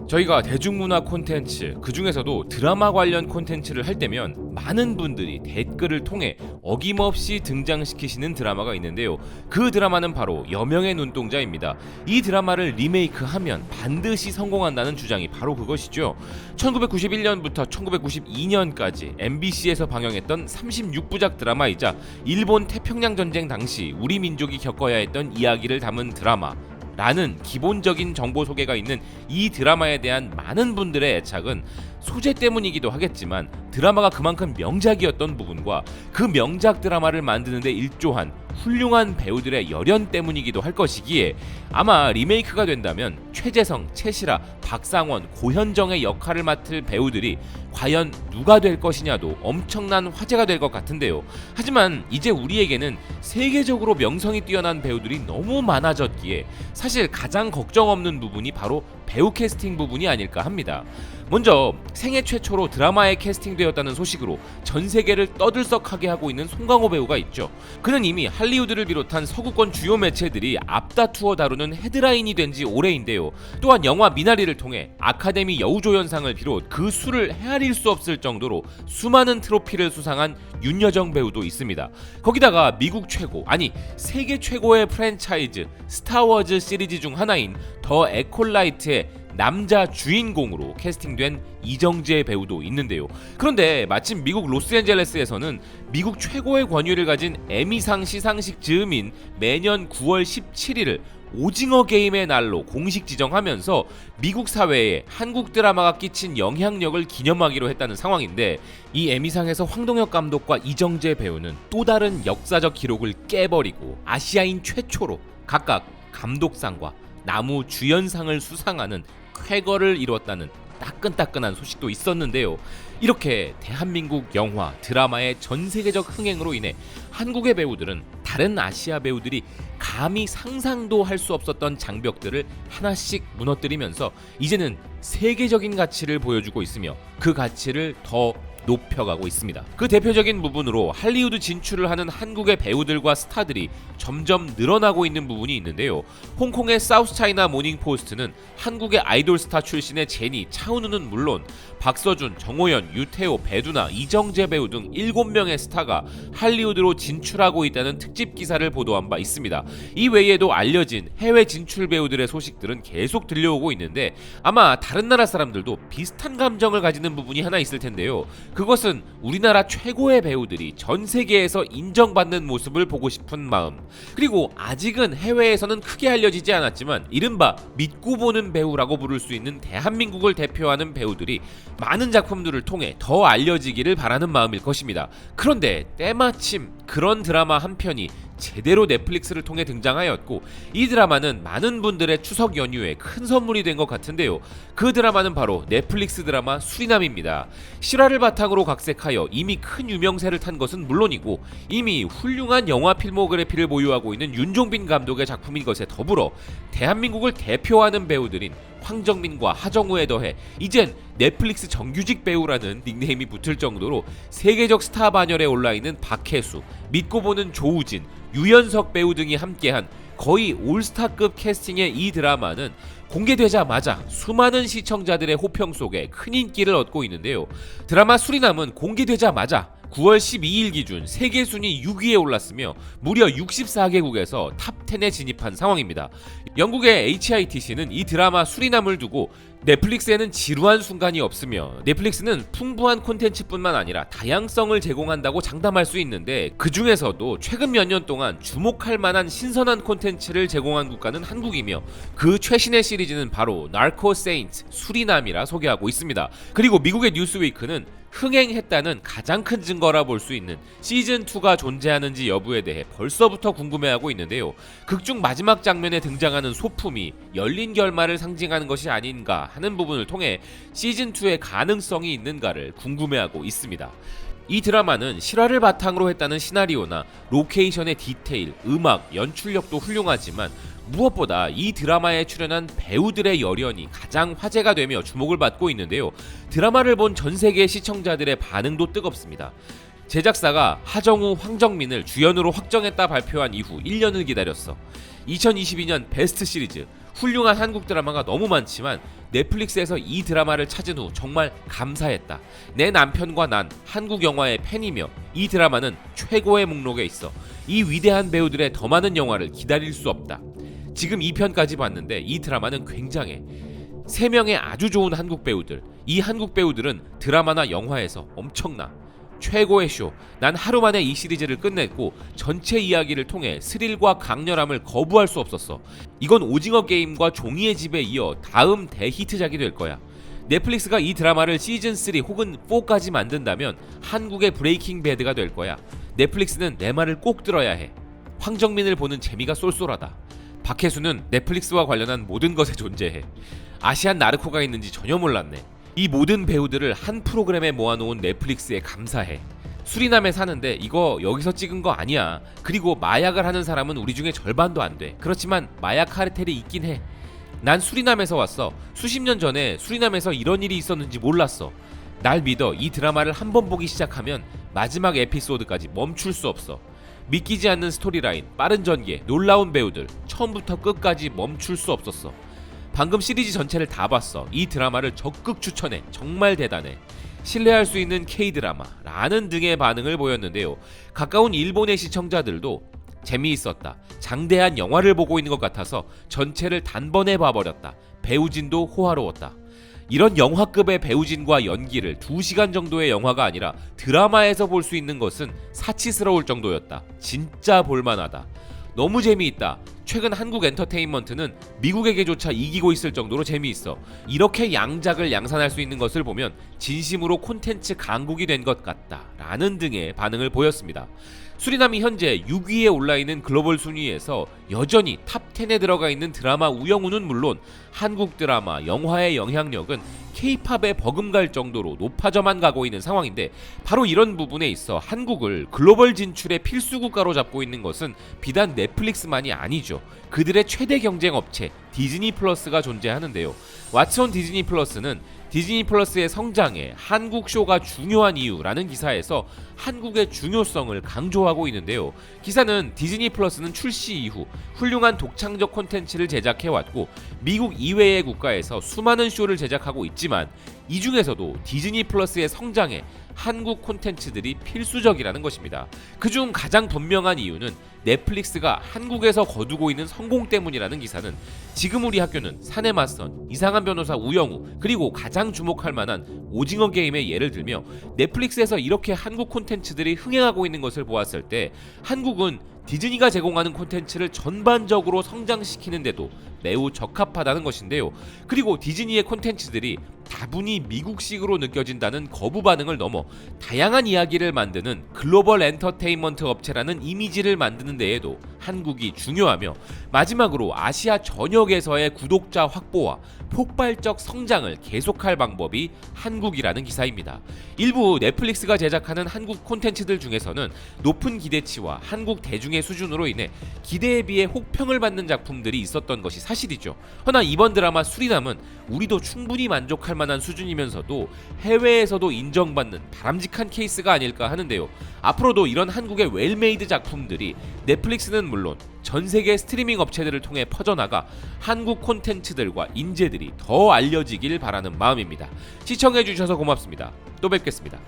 저희가 대중문화 콘텐츠, 그 중에서도 드라마 관련 콘텐츠를 할 때면 많은 분들이 댓글을 통해 어김없이 등장시키시는 드라마가 있는데요. 그 드라마는 바로 여명의 눈동자입니다. 이 드라마를 리메이크하면 반드시 성공한다는 주장이 바로 그것이죠. 1991년부터 1992년까지 MBC에서 방영했던 36부작 드라마이자 일본 태평양 전쟁 당시 우리 민족이 겪어야 했던 이야기를 담은 드라마 라는 기본적인 정보 소개가 있는 이 드라마에 대한 많은 분들의 애착은 소재 때문이기도 하겠지만 드라마가 그만큼 명작이었던 부분과 그 명작 드라마를 만드는 데 일조한 훌륭한 배우들의 열연 때문이기도 할 것이기에 아마 리메이크가 된다면 최재성, 최시라, 박상원, 고현정의 역할을 맡을 배우들이 과연 누가 될 것이냐도 엄청난 화제가 될 것 같은데요. 하지만 이제 우리에게는 세계적으로 명성이 뛰어난 배우들이 너무 많아졌기에 사실 가장 걱정 없는 부분이 바로 배우 캐스팅 부분이 아닐까 합니다. 먼저 생애 최초로 드라마에 캐스팅되었다는 소식으로 전 세계를 떠들썩하게 하고 있는 송강호 배우가 있죠. 그는 이미 할리우드를 비롯한 서구권 주요 매체들이 앞다투어 다루는 헤드라인이 된 지 오래인데요. 또한 영화 미나리를 통해 아카데미 여우조연상을 비롯 그 수를 헤아릴 수 없을 정도로 수많은 트로피를 수상한 윤여정 배우도 있습니다. 거기다가 미국 최고, 아니 세계 최고의 프랜차이즈 스타워즈 시리즈 중 하나인 더 에콜라이트의 남자 주인공으로 캐스팅된 이정재 배우도 있는데요. 그런데 마침 미국 로스앤젤레스에서는 미국 최고의 권위를 가진 에미상 시상식 즈음인 매년 9월 17일을 오징어 게임의 날로 공식 지정하면서 미국 사회에 한국 드라마가 끼친 영향력을 기념하기로 했다는 상황인데, 이 에미상에서 황동혁 감독과 이정재 배우는 또 다른 역사적 기록을 깨버리고 아시아인 최초로 각각 감독상과 나무 주연상을 수상하는 쾌거를 이뤘다는 따끈따끈한 소식도 있었는데요. 이렇게 대한민국 영화, 드라마의 전 세계적 흥행으로 인해 한국의 배우들은 다른 아시아 배우들이 감히 상상도 할 수 없었던 장벽들을 하나씩 무너뜨리면서 이제는 세계적인 가치를 보여주고 있으며 그 가치를 더 높여가고 있습니다. 그 대표적인 부분으로 할리우드 진출을 하는 한국의 배우들과 스타들이 점점 늘어나고 있는 부분이 있는데요. 홍콩의 사우스차이나 모닝포스트는 한국의 아이돌 스타 출신의 제니, 차은우는 물론 박서준, 정호연, 유태호, 배두나, 이정재 배우 등 7명의 스타가 할리우드로 진출하고 있다는 특집 기사를 보도한 바 있습니다. 이 외에도 알려진 해외 진출 배우들의 소식들은 계속 들려오고 있는데 아마 다른 나라 사람들도 비슷한 감정을 가지는 부분이 하나 있을 텐데요. 그것은 우리나라 최고의 배우들이 전 세계에서 인정받는 모습을 보고 싶은 마음, 그리고 아직은 해외에서는 크게 알려지지 않았지만 이른바 믿고 보는 배우라고 부를 수 있는 대한민국을 대표하는 배우들이 많은 작품들을 통해 더 알려지기를 바라는 마음일 것입니다. 그런데 때마침 그런 드라마 한 편이 제대로 넷플릭스를 통해 등장하였고, 이 드라마는 많은 분들의 추석 연휴에 큰 선물이 된 것 같은데요. 그 드라마는 바로 넷플릭스 드라마 수리남입니다. 실화를 바탕으로 각색하여 이미 큰 유명세를 탄 것은 물론이고 이미 훌륭한 영화 필모그래피를 보유하고 있는 윤종빈 감독의 작품인 것에 더불어 대한민국을 대표하는 배우들인 황정민과 하정우에 더해 이젠 넷플릭스 정규직 배우라는 닉네임이 붙을 정도로 세계적 스타 반열에 올라있는 박혜수, 믿고 보는 조우진, 유연석 배우 등이 함께한 거의 올스타급 캐스팅의 이 드라마는 공개되자마자 수많은 시청자들의 호평 속에 큰 인기를 얻고 있는데요. 드라마 수리남은 공개되자마자 9월 12일 기준 세계 순위 6위에 올랐으며 무려 64개국에서 탑10에 진입한 상황입니다. 영국의 HITC는 이 드라마 수리남을 두고 넷플릭스에는 지루한 순간이 없으며 넷플릭스는 풍부한 콘텐츠뿐만 아니라 다양성을 제공한다고 장담할 수 있는데, 그 중에서도 최근 몇 년 동안 주목할 만한 신선한 콘텐츠를 제공한 국가는 한국이며 그 최신의 시리즈는 바로 나르코 세인트 수리남이라 소개하고 있습니다. 그리고 미국의 뉴스위크는 흥행했다는 가장 큰 증거라 볼 수 있는 시즌2가 존재하는지 여부에 대해 벌써부터 궁금해하고 있는데요. 극중 마지막 장면에 등장하는 소품이 열린 결말을 상징하는 것이 아닌가 하는 부분을 통해 시즌2의 가능성이 있는가를 궁금해하고 있습니다. 이 드라마는 실화를 바탕으로 했다는 시나리오나 로케이션의 디테일, 음악, 연출력도 훌륭하지만 무엇보다 이 드라마에 출연한 배우들의 열연이 가장 화제가 되며 주목을 받고 있는데요. 드라마를 본 전 세계 시청자들의 반응도 뜨겁습니다. 제작사가 하정우, 황정민을 주연으로 확정했다 발표한 이후 1년을 기다렸어. 2022년 베스트 시리즈, 훌륭한 한국 드라마가 너무 많지만 넷플릭스에서 이 드라마를 찾은 후 정말 감사했다. 내 남편과 난 한국 영화의 팬이며 이 드라마는 최고의 목록에 있어. 이 위대한 배우들의 더 많은 영화를 기다릴 수 없다. 지금 2편까지 봤는데 이 드라마는 굉장해. 3명의 아주 좋은 한국 배우들. 이 한국 배우들은 드라마나 영화에서 엄청나. 최고의 쇼. 난 하루 만에 이 시리즈를 끝냈고 전체 이야기를 통해 스릴과 강렬함을 거부할 수 없었어. 이건 오징어 게임과 종이의 집에 이어 다음 대히트작이 될 거야. 넷플릭스가 이 드라마를 시즌3 혹은 4까지 만든다면 한국의 브레이킹 배드가 될 거야. 넷플릭스는 내 말을 꼭 들어야 해. 황정민을 보는 재미가 쏠쏠하다. 박혜수는 넷플릭스와 관련한 모든 것에 존재해. 아시안 나르코가 있는지 전혀 몰랐네. 이 모든 배우들을 한 프로그램에 모아놓은 넷플릭스에 감사해. 수리남에 사는데 이거 여기서 찍은 거 아니야. 그리고 마약을 하는 사람은 우리 중에 절반도 안 돼. 그렇지만 마약 카르텔이 있긴 해. 난 수리남에서 왔어. 수십 년 전에 수리남에서 이런 일이 있었는지 몰랐어. 날 믿어. 이 드라마를 한 번 보기 시작하면 마지막 에피소드까지 멈출 수 없어. 믿기지 않는 스토리라인, 빠른 전개, 놀라운 배우들, 처음부터 끝까지 멈출 수 없었어. 방금 시리즈 전체를 다 봤어. 이 드라마를 적극 추천해. 정말 대단해. 신뢰할 수 있는 K-드라마 라는 등의 반응을 보였는데요. 가까운 일본의 시청자들도 재미있었다. 장대한 영화를 보고 있는 것 같아서 전체를 단번에 봐버렸다. 배우진도 호화로웠다. 이런 영화급의 배우진과 연기를 2시간 정도의 영화가 아니라 드라마에서 볼 수 있는 것은 사치스러울 정도였다. 진짜 볼만하다. 너무 재미있다. 최근 한국 엔터테인먼트는 미국에게조차 이기고 있을 정도로 재미있어. 이렇게 양작을 양산할 수 있는 것을 보면 진심으로 콘텐츠 강국이 된 것 같다 라는 등의 반응을 보였습니다. 수리남이 현재 6위에 올라있는 글로벌 순위에서 여전히 탑10에 들어가 있는 드라마 우영우는 물론 한국 드라마, 영화의 영향력은 K-팝에 버금갈 정도로 높아져만 가고 있는 상황인데, 바로 이런 부분에 있어 한국을 글로벌 진출의 필수 국가로 잡고 있는 것은 비단 넷플릭스만이 아니죠. 그들의 최대 경쟁 업체 디즈니 플러스가 존재하는데요. 왓츠온 디즈니 플러스는 디즈니 플러스의 성장에 한국 쇼가 중요한 이유라는 기사에서 한국의 중요성을 강조하고 있는데요. 기사는 디즈니 플러스는 출시 이후 훌륭한 독창적 콘텐츠를 제작해왔고 미국 이외의 국가에서 수많은 쇼를 제작하고 있지만 이 중에서도 디즈니 플러스의 성장에 한국 콘텐츠들이 필수적이라는 것입니다. 그중 가장 분명한 이유는 넷플릭스가 한국에서 거두고 있는 성공 때문이라는 기사는 지금 우리 학교는 사내 맞선, 이상한 변호사 우영우, 그리고 가장 주목할 만한 오징어 게임의 예를 들며 넷플릭스에서 이렇게 한국 콘텐츠들이 흥행하고 있는 것을 보았을 때 한국은 디즈니가 제공하는 콘텐츠를 전반적으로 성장시키는데도 매우 적합하다는 것인데요. 그리고 디즈니의 콘텐츠들이 다분히 미국식으로 느껴진다는 거부 반응을 넘어 다양한 이야기를 만드는 글로벌 엔터테인먼트 업체라는 이미지를 만드는 데에도 한국이 중요하며, 마지막으로 아시아 전역에서의 구독자 확보와 폭발적 성장을 계속할 방법이 한국이라는 기사입니다. 일부 넷플릭스가 제작하는 한국 콘텐츠들 중에서는 높은 기대치와 한국 대중의 수준으로 인해 기대에 비해 혹평을 받는 작품들이 있었던 것이 사실이죠. 허나 이번 드라마 수리남은 우리도 충분히 만족할 만한 수준이면서도 해외에서도 인정받는 바람직한 케이스가 아닐까 하는데요. 앞으로도 이런 한국의 웰메이드 작품들이 넷플릭스는 물론 전 세계 스트리밍 업체들을 통해 퍼져나가 한국 콘텐츠들과 인재들이 더 알려지길 바라는 마음입니다. 시청해주셔서 고맙습니다. 또 뵙겠습니다.